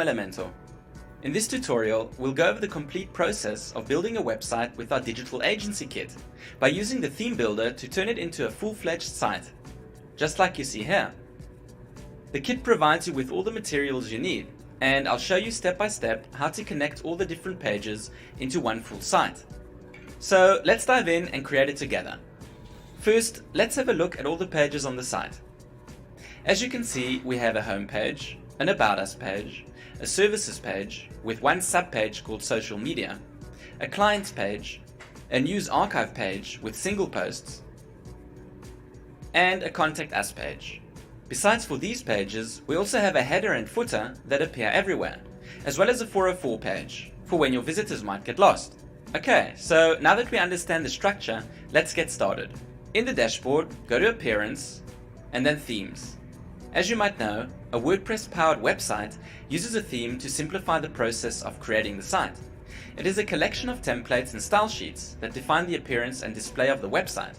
Elementor. In this tutorial, we'll go over the complete process of building a website with our digital agency kit by using the theme builder to turn it into a full-fledged site, just like you see here. The kit provides you with all the materials you need, and I'll show you step by step how to connect all the different pages into one full site. So let's dive in and create it together. First, let's have a look at all the pages on the site. As you can see, we have a home page, an About Us page, a services page with one sub-page called social media, a clients page, a news archive page with single posts, and a contact us page. Besides for these pages, we also have a header and footer that appear everywhere, as well as a 404 page for when your visitors might get lost. Okay, so now that we understand the structure, let's get started. In the dashboard, go to Appearance and then Themes. As you might know, a WordPress-powered website uses a theme to simplify the process of creating the site. It is a collection of templates and style sheets that define the appearance and display of the website.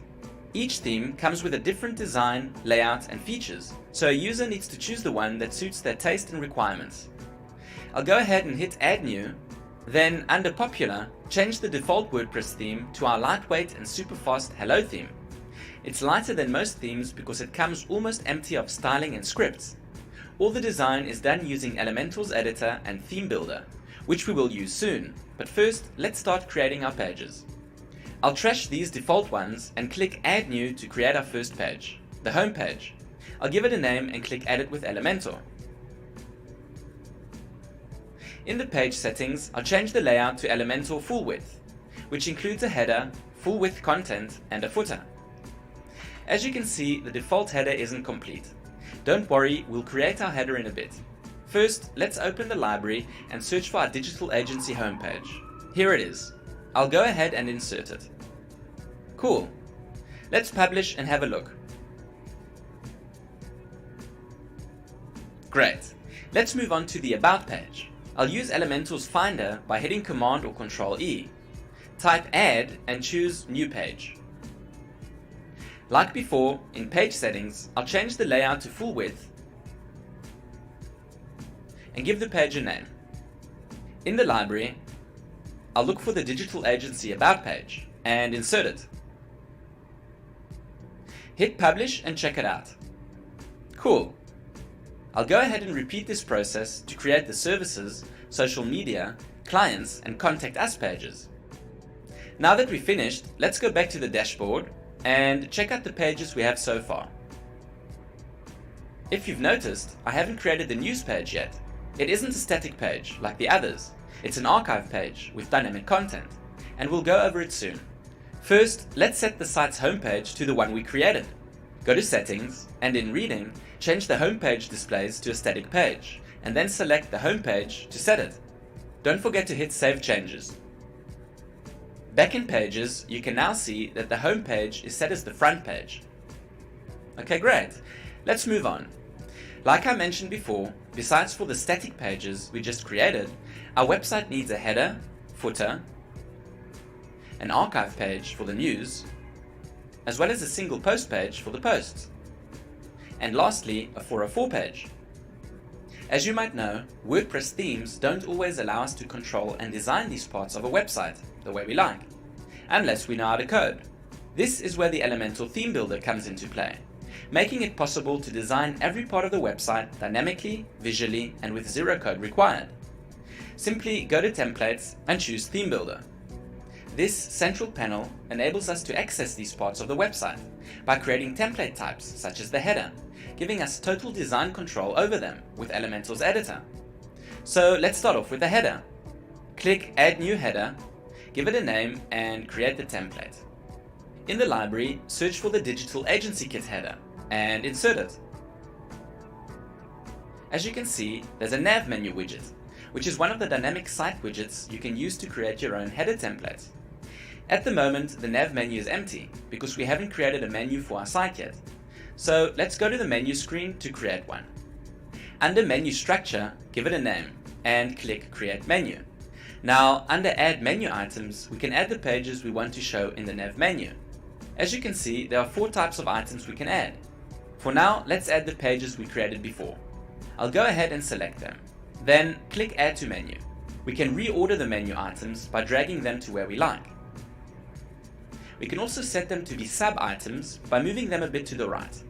Each theme comes with a different design, layout, and features, so a user needs to choose the one that suits their taste and requirements. I'll go ahead and hit Add New, then under Popular, change the default WordPress theme to our lightweight and super fast Hello theme. It's lighter than most themes because it comes almost empty of styling and scripts. All the design is done using Elementor's editor and theme builder, which we will use soon, but first let's start creating our pages. I'll trash these default ones and click Add New to create our first page, the home page. I'll give it a name and click Edit with Elementor. In the page settings, I'll change the layout to Elementor Full Width, which includes a header, full width content, and a footer. As you can see, the default header isn't complete. Don't worry, we'll create our header in a bit. First, let's open the library and search for our digital agency homepage. Here it is. I'll go ahead and insert it. Cool. Let's publish and have a look. Great. Let's move on to the About page. I'll use Elementor's Finder by hitting Command or Control E. Type Add and choose New Page. Like before, in page settings, I'll change the layout to full width and give the page a name. In the library, I'll look for the digital agency About page and insert it. Hit Publish and check it out. Cool. I'll go ahead and repeat this process to create the services, social media, clients, and contact us pages. Now that we've finished, let's go back to the dashboard and check out the pages we have so far. If you've noticed, I haven't created the news page yet. It isn't a static page like the others. It's an archive page with dynamic content, and we'll go over it soon. First, let's set the site's homepage to the one we created. Go to Settings, and in Reading, change the homepage displays to a static page, and then select the homepage to set it. Don't forget to hit Save Changes. Back in Pages, you can now see that the home page is set as the front page. Okay, great. Let's move on. Like I mentioned before, besides for the static pages we just created, our website needs a header, footer, an archive page for the news, as well as a single post page for the posts, and lastly, a 404 page. As you might know, WordPress themes don't always allow us to control and design these parts of a website the way we like, unless we know how to code. This is where the Elementor theme builder comes into play, making it possible to design every part of the website dynamically, visually, and with zero code required. Simply go to Templates and choose Theme Builder. This central panel enables us to access these parts of the website by creating template types such as the header, giving us total design control over them with Elementor's editor. So let's start off with the header. Click Add New Header, give it a name, and create the template. In the library, search for the Digital Agency Kit header and insert it. As you can see, there's a nav menu widget, which is one of the dynamic site widgets you can use to create your own header templates. At the moment, the nav menu is empty because we haven't created a menu for our site yet. So let's go to the menu screen to create one. Under Menu Structure, give it a name and click Create Menu. Now, under Add Menu Items, we can add the pages we want to show in the nav menu. As you can see, there are 4 types of items we can add. For now, let's add the pages we created before. I'll go ahead and select them. Then click Add to Menu. We can reorder the menu items by dragging them to where we like. We can also set them to be sub-items by moving them a bit to the right.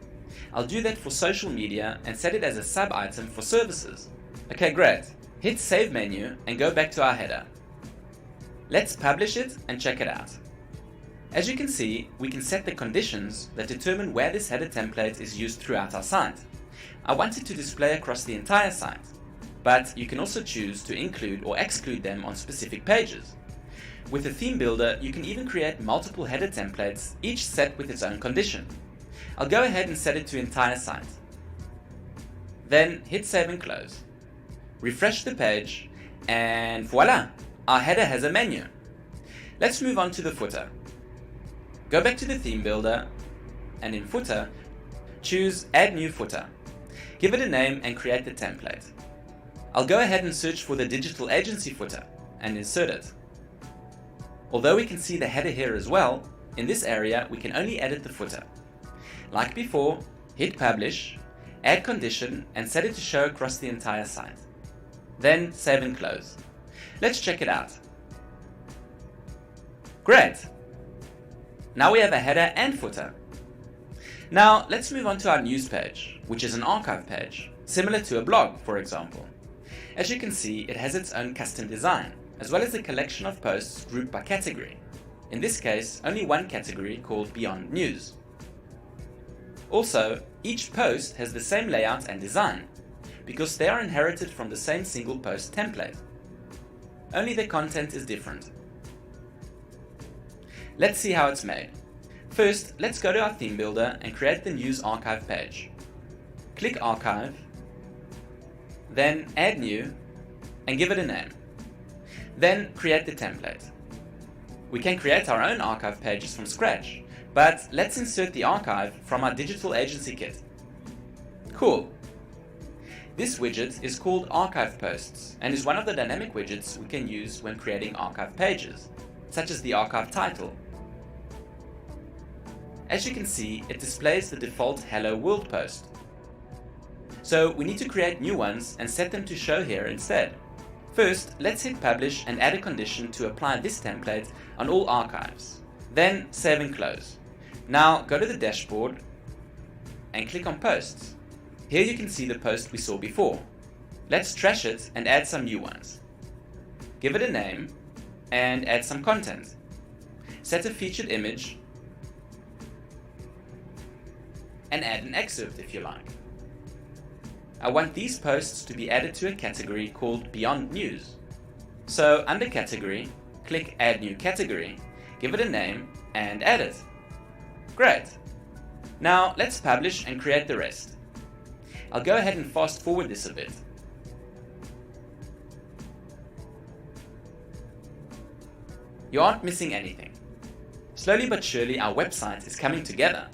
I'll do that for social media and set it as a sub-item for services. Okay, great. Hit Save Menu and go back to our header. Let's publish it and check it out. As you can see, we can set the conditions that determine where this header template is used throughout our site. I want it to display across the entire site, but you can also choose to include or exclude them on specific pages. With the theme builder, you can even create multiple header templates, each set with its own condition. I'll go ahead and set it to entire site. Then hit Save and Close. Refresh the page, and voila! Our header has a menu. Let's move on to the footer. Go back to the theme builder, and in Footer, choose Add New Footer. Give it a name and create the template. I'll go ahead and search for the digital agency footer and insert it. Although we can see the header here as well, in this area we can only edit the footer. Like before, hit Publish, add condition and set it to show across the entire site. Then save and close. Let's check it out. Great! Now we have a header and footer. Now let's move on to our news page, which is an archive page, similar to a blog, for example. As you can see, it has its own custom design, as well as a collection of posts grouped by category. In this case, only one category called Beyond News. Also, each post has the same layout and design, because they are inherited from the same single post template. Only the content is different. Let's see how it's made. First, let's go to our theme builder and create the news archive page. Click Archive, then Add New, and give it a name. Then create the template. We can create our own archive pages from scratch, but let's insert the archive from our digital agency kit. Cool. This widget is called Archive Posts and is one of the dynamic widgets we can use when creating archive pages, such as the archive title. As you can see, it displays the default Hello World post. So we need to create new ones and set them to show here instead. First, let's hit Publish and add a condition to apply this template on all archives. Then save and close. Now go to the dashboard and click on Posts. Here you can see the post we saw before. Let's trash it and add some new ones. Give it a name and add some content. Set a featured image and add an excerpt if you like. I want these posts to be added to a category called Beyond News. So under Category, click Add New Category, give it a name and add it. Great! Now let's publish and create the rest. I'll go ahead and fast forward this a bit. You aren't missing anything. Slowly but surely our website is coming together.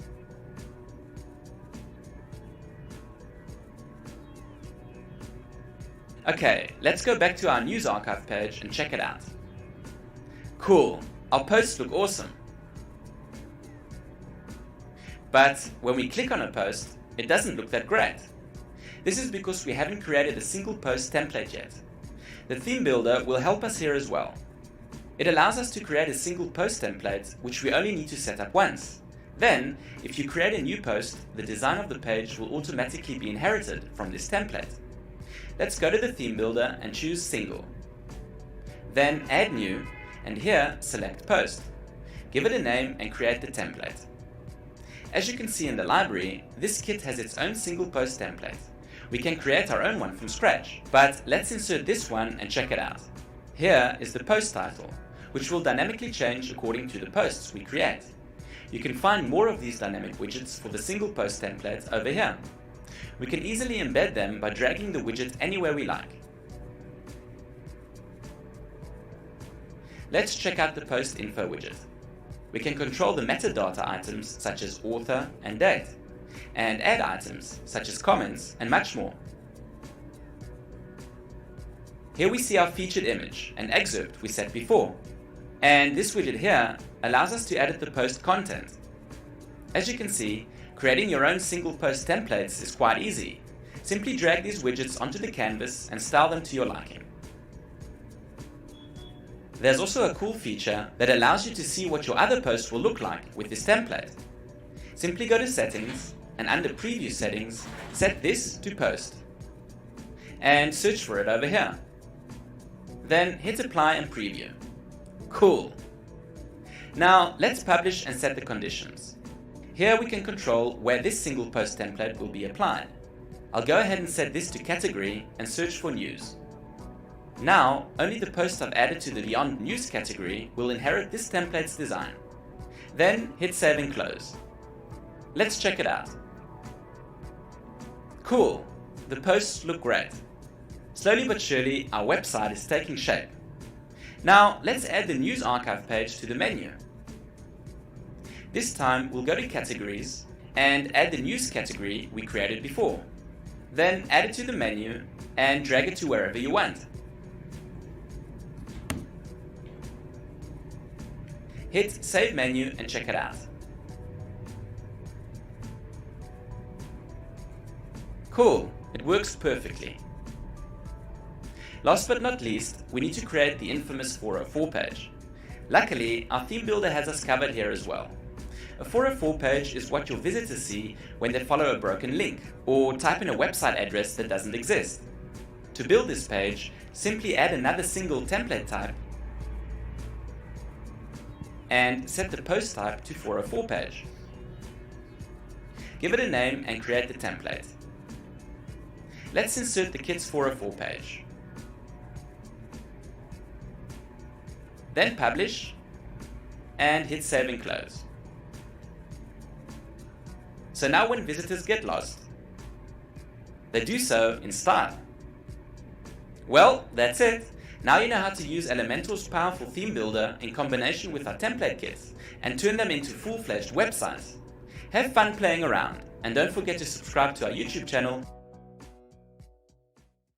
Okay, let's go back to our news archive page and check it out. Cool, our posts look awesome. But when we click on a post, it doesn't look that great. This is because we haven't created a single post template yet. The theme builder will help us here as well. It allows us to create a single post template, which we only need to set up once. Then, if you create a new post, the design of the page will automatically be inherited from this template. Let's go to the theme builder and choose Single. Then Add New, and here select Post. Give it a name and create the template. As you can see in the library, this kit has its own single post template. We can create our own one from scratch, but let's insert this one and check it out. Here is the post title, which will dynamically change according to the posts we create. You can find more of these dynamic widgets for the single post template over here. We can easily embed them by dragging the widget anywhere we like. Let's check out the post info widget. We can control the metadata items such as author and date, and add items such as comments and much more. Here we see our featured image and excerpt we set before. And this widget here allows us to edit the post content. As you can see, creating your own single post templates is quite easy. Simply drag these widgets onto the canvas and style them to your liking. There's also a cool feature that allows you to see what your other post will look like with this template. Simply go to Settings and under Preview Settings, set this to Post and search for it over here. Then hit Apply and Preview. Cool! Now let's publish and set the conditions. Here we can control where this single post template will be applied. I'll go ahead and set this to Category and search for News. Now, only the posts I've added to the Beyond News category will inherit this template's design. Then hit Save and Close. Let's check it out. Cool! The posts look great. Slowly but surely, our website is taking shape. Now, let's add the News Archive page to the menu. This time, we'll go to Categories and add the News category we created before. Then add it to the menu and drag it to wherever you want. Hit Save Menu and check it out. Cool, it works perfectly. Last but not least, we need to create the infamous 404 page. Luckily, our theme builder has us covered here as well. A 404 page is what your visitors see when they follow a broken link or type in a website address that doesn't exist. To build this page, simply add another single template type and set the post type to 404 page. Give it a name and create the template. Let's insert the kit's 404 page. Then publish and hit Save and Close. So now when visitors get lost, they do so in style. Well, that's it. Now you know how to use Elementor's powerful theme builder in combination with our template kits and turn them into full-fledged websites. Have fun playing around and don't forget to subscribe to our YouTube channel